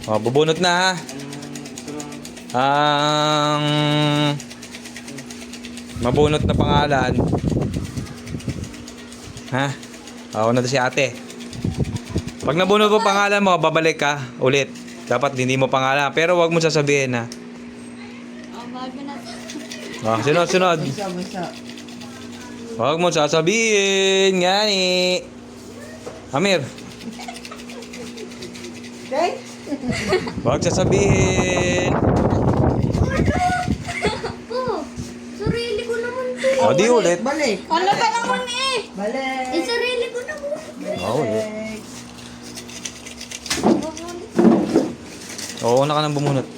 O, bubunot na ha. Ang mabunot na pangalan. Ha? Ako na si ate. Pag nabunot mo pangalan mo, babalik ka ulit. Dapat hindi mo pangalan. Pero wag mo sasabihin ha. Sunod. Wag mo sasabihin. Ngani. Amir. Okay? Wag sasabihin. Sarili ko naman to. O, di ulit. Balik. Ano ba naman eh? Balik. Sarili ko naman. O, ulit. Oo, na ka nang bumunot.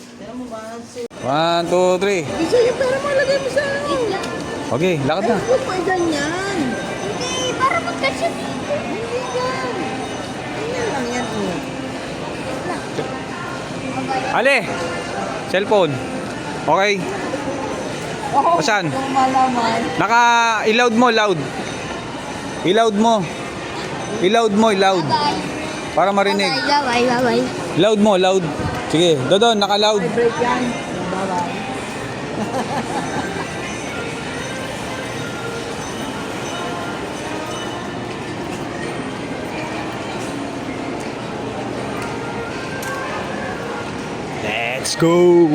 1, 2, 3. Isa yung pera mo, lagay mo sa akin. Okay, lakad na. Huwag pa ganyan. Hindi, para magkasya. Hindi yan. Ganyan lang yan. Ale! Cellphone. Okay. Oh, Saan? kung malaman. I-loud mo, loud. I-loud mo. I-loud mo, i-loud. Bye. Para marinig. Bye. Loud mo, loud. Sige, Dodon, naka-loud. Break yan. Bye-bye. Let's go!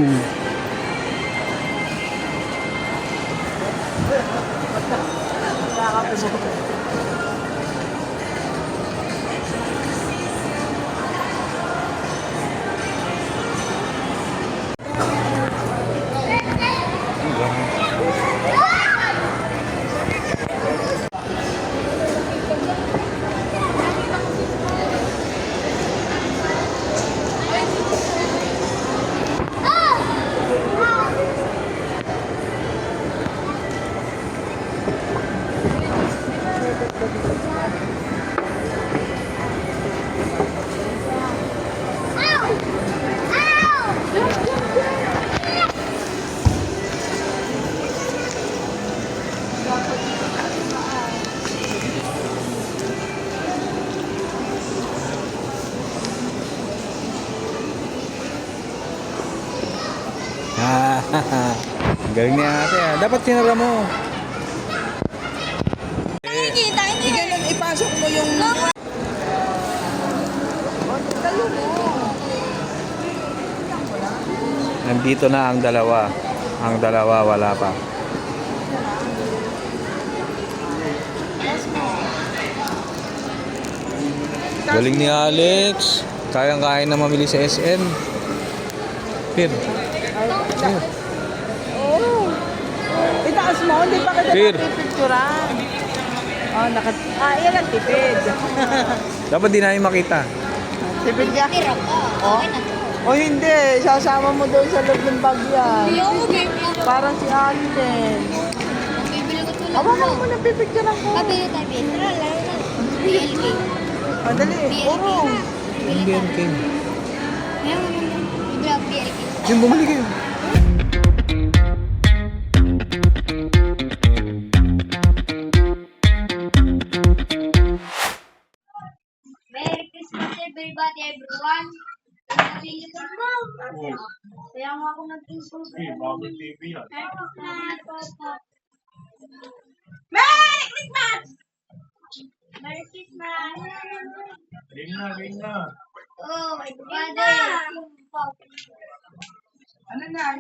Ang galing niya ate ah. Dapat sinara mo. Kita niya. Ganun, ipasok mo yung... Tayo mo. Nandito na ang dalawa. Ang dalawa wala pa. Galing ni Alex. Kayang-kaya na mamili sa SM. Pir. Oo. Itaas mo, hindi pa kita Sir. napipicturan. Oh, yan ang tipid. Dapat di namin makita. Tipid ka? Tira ka. Oh? O hindi, sasama mo doon sa loob ng bag yan. Hindi ako bibili. Parang si Alden. Bibili ko tulad Aba, mo napipicturan ko. Kabili tayo. Tara, laro na. BLK. O, dali. Puro. Yung BNK. Ngayon, bibili ako BLK. Yung bumalik kayo. Merry Christmas everybody, everyone. Nalilipad mo. Kaya nga ako nag-install. Bagong TV yan. Merry Christmas! Merry Christmas! Ring na. Oh, my brother. Ano na?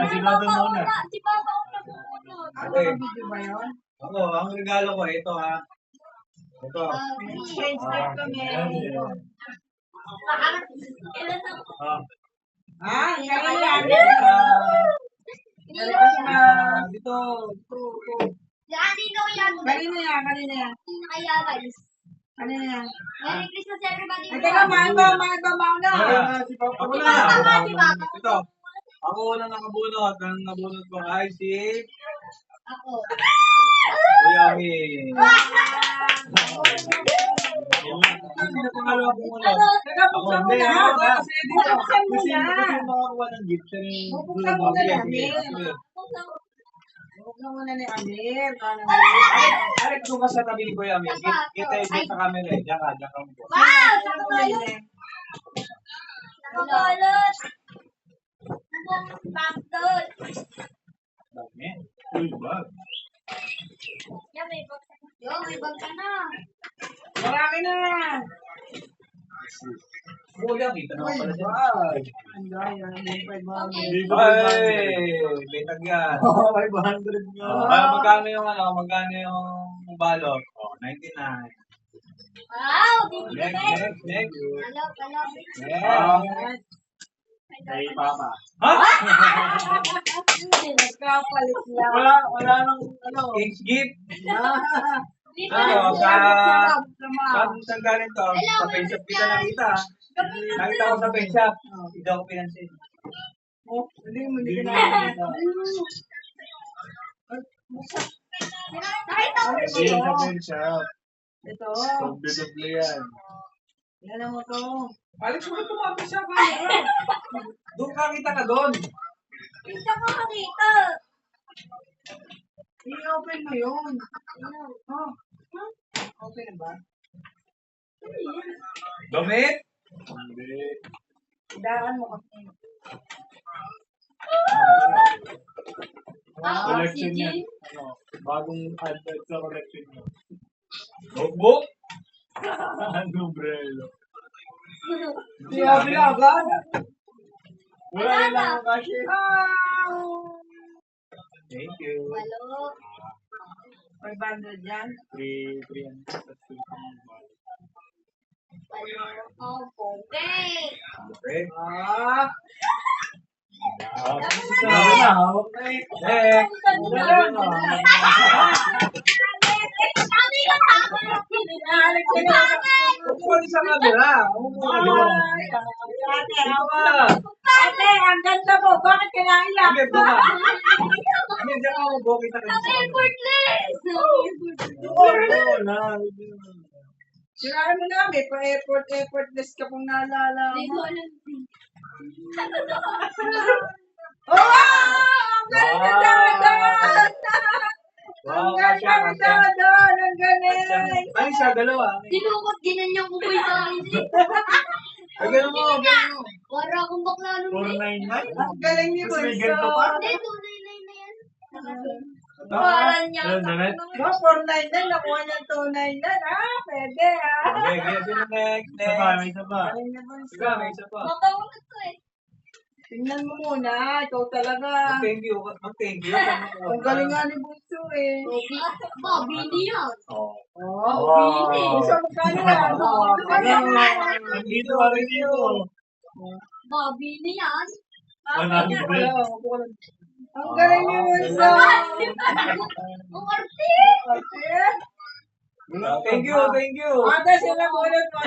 Sigado muna. Si Papa ako nagpupunod. Ano ang video ba yun? Ako, ang regalo ko, ito ha. Ito. Change tape kami. Ah, kaya Dito. Kanino yan? Kanina yan. Kaya guys. Kanina yan. Merry Christmas everybody. Ay, teka, mahal ba mauna? Si Papa Si na. Papa, si Papa. Ito. Ako unang nakabunot. Ang nabunot ko ay si Ako. Kuya Min. Sino pangalawa bunot? Ako hindi ha. Kasi makakuha ng gift. Bubuksan mo na namin. Huwag na muna ni Amir. Alex, kung ka sa tabi ni Kuya Min, kita yung sa camera eh. Diyan ka mo po. Wow! Saan ba yun? Mabalot. Bakdot. Dami. Uy, bag. Yan, may bag ka na. Yo, may bag ka na. Marami na. Kuya, kita naman pala siya. Ang gaya, may 500. Okay. Ay, litag yan. Oh, 500 nga. Magkano yung magkano yung balot? Oh, 99. Wow, Next, bibigay. next, next. Hello. Next. Kay Papa. Ha? Nagkapalit lang. Wala nang, King's gift. Dito Ano, na. saan galing to? Sa pet shop kita nakita. Nakita ko sa pet shop. Hindi ako pinansin. Oh, hindi ka nakakita. Nakita ko rin Hindi siya. sa pet shop. Ito. Doble-doble yan. Yan mo to. Alex, mo tumabi siya. Doon ka kita ka doon. Hindi ko makita. I-open mo yun. Oh. Open na ba? Domit? Hindi. Idaan mo kasi. Collection Oxygen. yan. Bagong add sa collection niya. Notebook? Umbrella. Hindi agad. Wala lang kasi. Thank you. Walo. 500 yan. 300. Walo. Oh, okay. Okay. Ah. Hawak na eh. Next. Sabi ko tama. Upo sa camera. Upo ka doon. Ate, ate, ang ganda mo. Bakit ka naiyak? Hindi, buka. Hindi, diyan ka mo. Kita ka Ang sa camera. effortless. Sinabi mo na, may pa-effortless ka pong naalala Hindi mo. ko alam. Oh! Ang galing na dadan! Wow, Ang galing kasya, na kasya. dadan! Ang galing! Ay, siya, dalawa. Dinukot, ginanyan ko po yung sa akin. Ay, ganun mo, ganun mo. Para akong bakla nun. 499. Ang galing ni Mas may Bunso! ganito pa? Hindi, 299 na yan. Parang niya. Donut? Ba, 499, nakuha niya 299. Ah, pwede ah! Okay, kaya sino next? Isa pa, may Next. isa pa. Galing ni Bunso. Ikaw, may isa pa. Makaunod ko eh. Tingnan mo muna, ikaw talaga. Thank you. Thank you. Ang galing nga ni Bunso eh. Bobby yan. Oh. Oh, Bunso, magkano yan? Nandito ka rin dito. Bobby yan. 100. Ang galing ni Bunso! Ang arte. Thank you, thank you. Ate, sila bulot mo.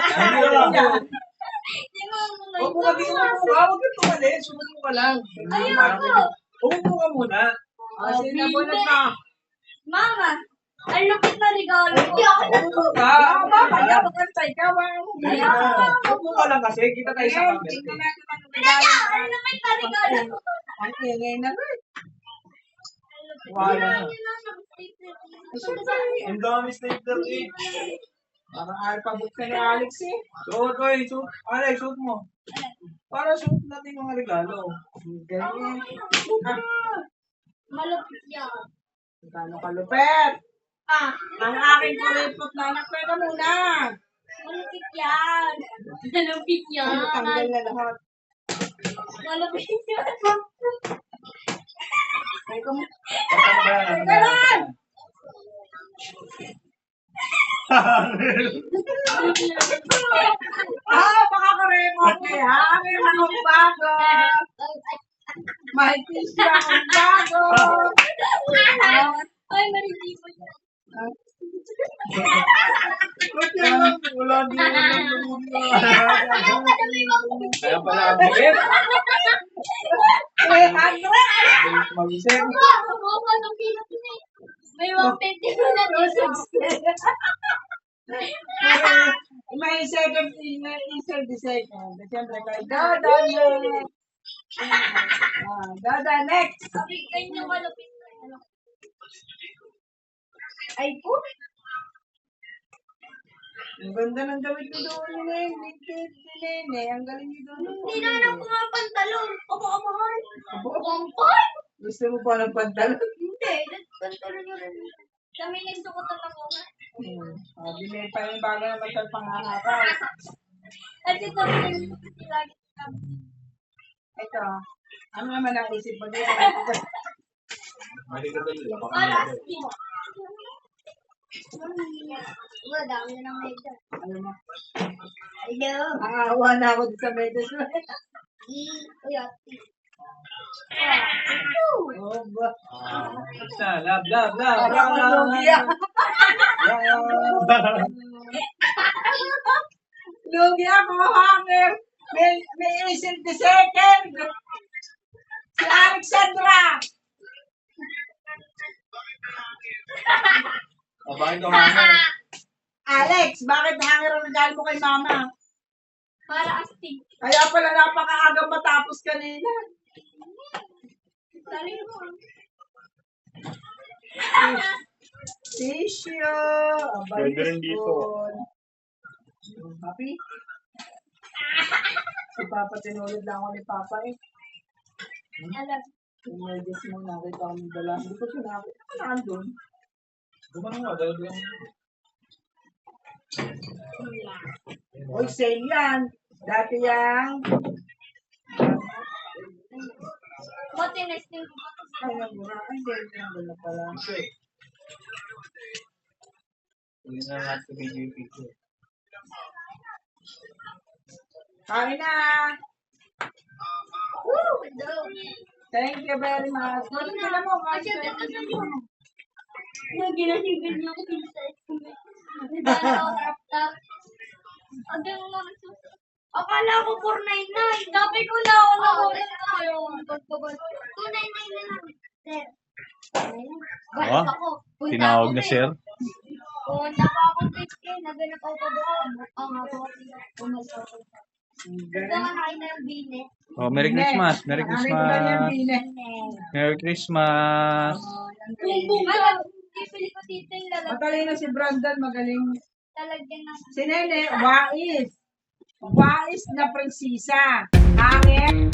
Hindi mo mga Huwag mo ka dito ka. Huwag ka tumalis. Sumunod ka lang. Ayoko. Umupo ka muna. Sila bulot mo. Mama, ang lupit na regalo ko. Hindi ako Umupo ka. Tama, kaya magkantay ka. Umupo ka lang kasi. Kita tayo sa camera. Tingnan natin ang Talaga, regalo. ang lupit na regalo ko. Ang ingay na rin. Wala. Ang dami stapler eh. Parang alphabet ka ni Alex eh. Suot ko eh. Suot. Alex, suot mo. Para suot natin yung mga regalo. Ganyan. Malupit yan. Gano'ng kalupet. Ah, Ang aking kuripot na anak. Pwede muna. malupit yan. Malupit yan. Ano, tanggal na lahat. Malupit yan. Ay, kung... Teka lang! Makakarepot eh ha. May mga bago. May tisya ang bago. Ay, malilipo yan. Wala din. Kaya pala ang bilis. May Andre! Mag-isip. May 150 na dito. May second, may insert the second. Siyempre kay Dada next. Dada next. Sabi kayo malupit na yan. Ay po. Ang ganda ng damit ni Doon ni Nene. Ang galing ni Doon. Tinanong ko nga pantalon. Kamahal. Kampal? Gusto mo pa ng pantalon? Hindi. Pantalon nyo rin. Kami nagsukutan lang ako. Binili pa yung bago naman sa pangangaraw. At ito rin lagi. Ito. Ano naman ang isip mo dito? Para skin. Wala, dami na ng medyo. Ano na? Hello. Nakahawa na ako sa medyas. Uy, ate. Oh, ba? Love, love, love. Para ko lugi ako. Lugi ako, hanger. May isip the second. Si Alexandra. Bakit ka hanger? Alex, bakit hanger ang regalo mo kay mama? Para astig. Kaya pala napakaaga matapos kanina. Dali mo. Tissue. Abay, Pwede rin dito. Happy? Si Papa, tinulad lang ako ni Papa eh. Alam. Emergency mo nakita ko ng dala. Hindi ko siya nakita. Nandun. Gumano nga, dahil lang. Uy, sale yan. Dati yang... Buti na sting ko. Ay, nagura. Ay, hindi na pala. Hindi na natin sa video yung picture. Kain na! Woo! Thank you very much. Ano sila mo? Kasi ito sa mo. Yung ginasigil niyo ko sa estimate. Diba ako crop top? Hanggang mo akala ko 499. Sabi ko na ako na ulit na yung pagpagod. 299 na lang. Sir. Balik ako. Punta Tinawag ako na kay- sir. Punta pa ako kay naganap ako pa doon. Ang ako pumunta ako. Ito nga kain na yung bine. Oh, Merry Christmas. Merry Ano ko ba yan, Christmas. Bine? Merry Christmas. Bumbong ka. Pipili ko dito yung lalagyan. Matalino si Brandon, magaling. Lalagyan ng Si Nene, wais. Wais na prinsesa. Hangin.